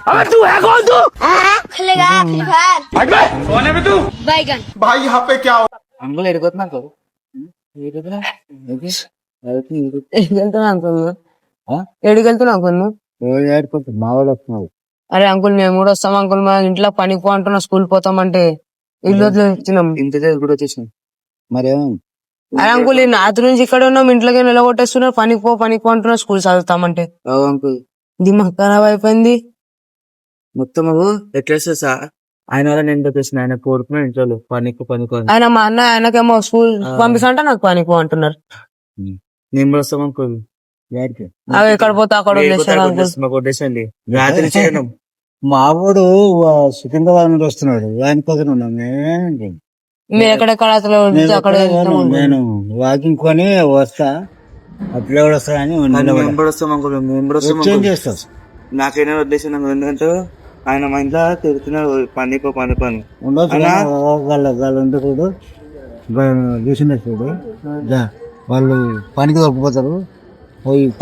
अबे तू है कौन तू? खेलेगा फ्री फायर हट बे कौन है बे तू? बैगन भाई यहाँ पे क्या हो అంకుల్ ఎడుకోతున్నా అంకుల్ వెళ్తున్నా అంకుల్ ఏడికి వెళ్తున్నా అంకుల్ మా వాడు వస్తున్నావు. అరే అంకుల్ మేము కూడా వస్తాం అంకుల్ మా ఇంట్లో పనికి పో అంటున్నా స్కూల్ పోతామంటే ఇల్లు వదిలేసినాం ఇంత దగ్గర కూడా వచ్చేసినాం. మరేమైంది? అరే అంకుల్ ఈ రాత్రి నుంచి ఇక్కడ ఉన్నాం ఇంట్లోకి నిలగొట్టేస్తున్నారు పనికి పో అంటున్నా స్కూల్ చదువుతామంటే అంకుల్ దిమాగ్ ఖరాబ్ అయిపోయింది. మొత్తం ఎట్లా సార్ ఆయన వల్ల నేను చెప్పేసిన ఆయన కోరుకున్నా ఇంట్లో పనికి ఆయన మా అన్న ఆయనకేమో స్కూల్ పంపిస్తా నాకు పనికి పో అంటున్నారు. నేను కూడా వస్తాం అంకుల్. అవి ఎక్కడ పోతే అక్కడ వదిలేసారు అంకుల్. కొట్టేసండి రాత్రి చేయడం. మా వాడు సికింద్రాబాద్ నుండి వస్తున్నాడు. ఆయన పక్కన ఉన్నాం. మీరు ఎక్కడెక్కడ అసలు అక్కడ నేను వాకింగ్ కొని వస్తా అట్లే కూడా వస్తా అని వస్తాం అంకుల్. ఏం చేస్తాం నాకైనా వదిలేసాను ఎందుకంటే ఆయన మా ఇంట్లో తిరుగుతున్నాడు పని ఉండకూడదు చూడు వాళ్ళు పనికి దొరికిపోతారు.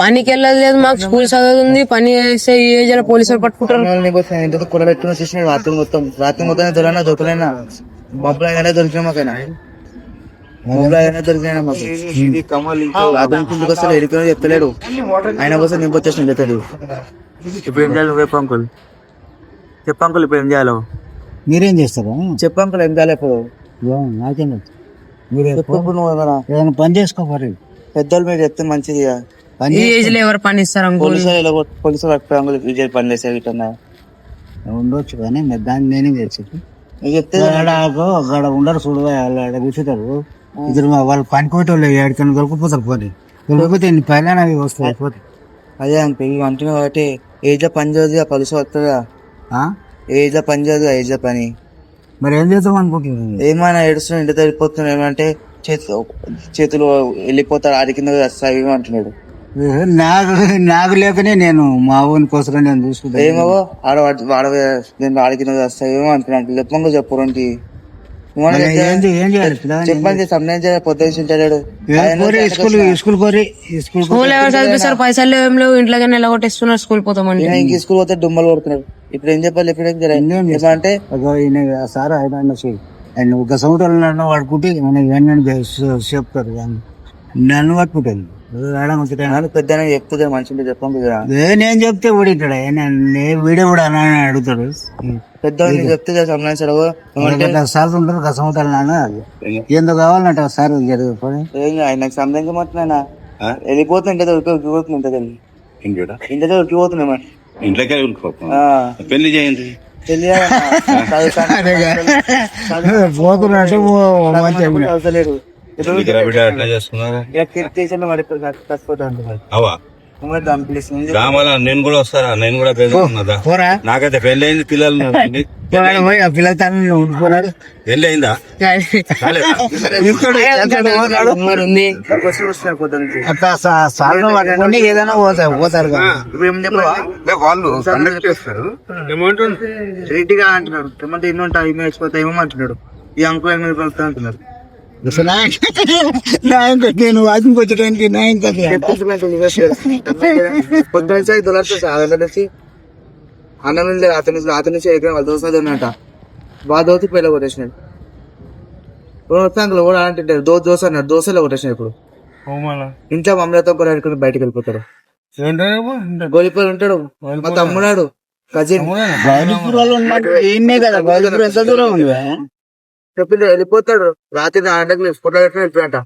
పనికి వెళ్ళలేదు మాకు స్కూల్ చదువుతుంది పని చేస్తే ఈ ఏజ్ లో పోలీసులు పట్టుకుంటారు. కొడబెట్టుకుని వచ్చేసినాడు రాత్రి మొత్తం దొరకలేనా బొబ్బులు అయినా దొరికినా మాకైనా దొరికినా మాకు కిందకి వస్తే ఎడుకుని చెప్తలేడు. ఆయన కోసం నింపు వచ్చేసిన చెప్తాడు. ఇప్పుడు ఏం చేయాలి రేపు అంకుల్? చెప్పంకుల్ ఇప్పుడు ఏం చేయాలో మీరేం చేస్తారా? చెప్పంకుల్ ఏం చేయాలి ఇప్పుడు? నాకేం మీరు ఏదైనా పని చేసుకోవాలి. పెద్దోళ్ళు మీరు చెప్తే మంచిది. ఈ ఏజ్ లో ఎవరు పని ఇస్తారు అంకుల్? పోలీసులు అంకుల్ విజయ్ పని చేసే ఉండొచ్చు కానీ దాన్ని నేనేం చేసి చెప్తే అక్కడ ఉండరు చూడు అక్కడ కూర్చుంటారు ఇద్దరు వాళ్ళు పని కోటోళ్ళు ఎక్కడికైనా దొరికిపోతారు. దొరికిపోతే పైన అవి వస్తాయి. అదే అంకుల్ అంటున్నా కాబట్టి ఏజ్ లో పని చదివి ఆ పలుసు వస్తుందా? ఏజ్ లో పని చదువు ఏజ్ లో పని మరి ఏం చేద్దాం అనుకుంటున్నాను. ఏమైనా ఏడుస్తున్నా ఇంటి వెళ్ళిపోతున్నా ఏమంటే చేతులు వెళ్ళిపోతారు ఆడి కింద వస్తాయి అంటున్నాడు. నాకు లేకనే నేను మా ఊని కోసం నేను చూసుకుంటా. ఏమో నేను ఆడి కింద వస్తాయేమో అంటున్నాను. చెప్పంగా చెప్పండి చెప్పండి సమయం పొద్దుంటాడు. స్కూల్ ఎవరు చదివిస్తారు? పైసలు ఏం లేవు ఇంట్లోకి నిలగొట్టేస్తున్నారు స్కూల్ పోతామంటే. ఇంక స్కూల్ పోతే డుమ్మలు కొడుతున్నాడు. ఇప్పుడు ఏం చెప్పాలి? ఇప్పుడు ఏం అంటే సార్ ఆయన ఒక సంవత్సరాలు పడుకుంటే చెప్తారు నన్ను పట్టుకుంటాను పెద్ద చెప్తుంది మంచి చెప్పండి. నేను చెప్తే ఊడింటాడు వీడియో కూడా అని అడుగుతాడు. పెద్ద చెప్తే సంబంధించాడు సార్ ఉంటారు ఒక సంవత్సరాలు నాన్న ఎందుకు కావాలంట సార్ ఆయనకు సంబంధించమంటున్నా వెళ్ళిపోతుంది ఉరికిపోతుంది ఇంట్లో ఉరికిపోతున్నాయి. ఇంట్లోకే పెళ్లి చేయండి. అవసరం నేను కూడా వస్తారా? నేను కూడా నాకైతే పెళ్లి అయింది. పిల్లలు ఉండిపోయినాడు. పెళ్లి అయిందా? ఏదైనా పోతారు వాళ్ళు కండక్ట్ చేస్తారు. రెడ్డిగా అంటున్నాడు. ఏమంటే ఎన్నో ఉంటాయి ఇవి వేసిపోతాయి ఏమో అంటున్నాడు. ఈ అంకుల్ మీద కలుస్తా అంటున్నారు. నేను వాకింగ్ వచ్చేటానికి పొద్దున దొరికి అన్నం లేదు అతని నుంచి వాళ్ళు దోస్తున్నది ఉన్నట బాగా దోసి పిల్ల కొట్టేసినాడు. అంకుల్ కూడా అంటుంటారు దోశ అన్నాడు. దోశలో కొట్టేసినాడు. ఇప్పుడు ఇంట్లో మమ్మల్తో కూడా అనుకుని బయటకు వెళ్ళిపోతారు. గోలిపూర్ ఉంటాడు మా తమ్ముడాడు కజిన్ ఎంత దూరం ఉంది చెప్పింది వెళ్ళిపోతాడు. రాత్రి 9 గంటలకు ఫోటో పెట్టుకుని వెళ్ళిపోయాట.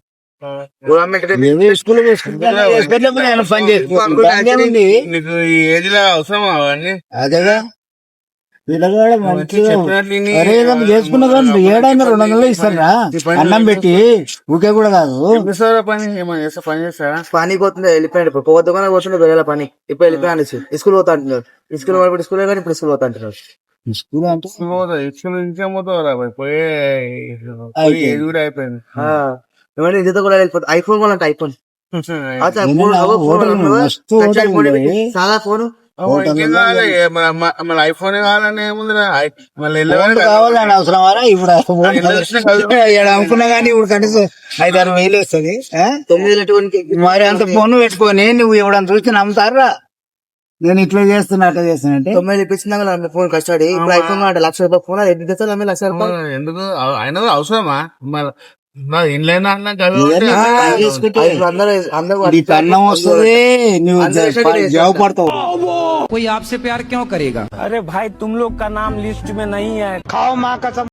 అదేగా చేసుకున్నా కానీ ఏడైనా 200 ఇస్తారా అన్నం పెట్టి ఊకే కూడా కాదు. పని చేస్తారా? పని పోతుంది వెళ్ళిపోయాడు. పోవద్దుగా పోతుండే వేరే పని ఇప్పుడు వెళ్ళిపోయాను. స్కూల్ పోతా అంటున్నారు. స్కూల్ స్కూల్ కానీ ఇప్పుడు స్కూల్ పోతా అంటున్నారు. స్కూల్ అంటే అయిపోయింది. ఇంటితో కూడా వెళ్ళిపోతుంది. ఐఫోన్ వాళ్ళంటే ఐఫోన్ చాలా ఫోన్ మళ్ళీ ఐఫోన్ కావాలని ఏముంది కావాలని అవసరం ఇప్పుడు అనుకున్నా కానీ ఇప్పుడు కనీసం 5-6 వేలు వస్తుంది. 9 మరి అంత ఫోన్ పెట్టుకొని నువ్వు ఇవ్వడం చూస్తే నమ్ముతారా? నేను ఇట్లా చేస్తున్నా అట్లా చేస్తున్నా అంటే 90 ఇప్పించినా కదా ఆమె ఫోన్ కష్టపడి ఇప్పుడు ఐఫోన్ అంటే 1,00,000 ఫోన్ అది ఎన్ని తెస్తారు ఆమె 1,00,000 రూపాయలు ఎందుకు అయినా అవసరమా నా ఇండ్లైనా అన్నా చదువు ఇవన్నీ పని చేసుకుంటే ఇప్పుడు అందరూ నీకు అన్నం వస్తుంది నువ్వు జాబ్ పడతావు कोई आपसे प्यार क्यों करेगा? अरे भाई तुम लोग का नाम लिस्ट में नहीं है खाओ माँ कसम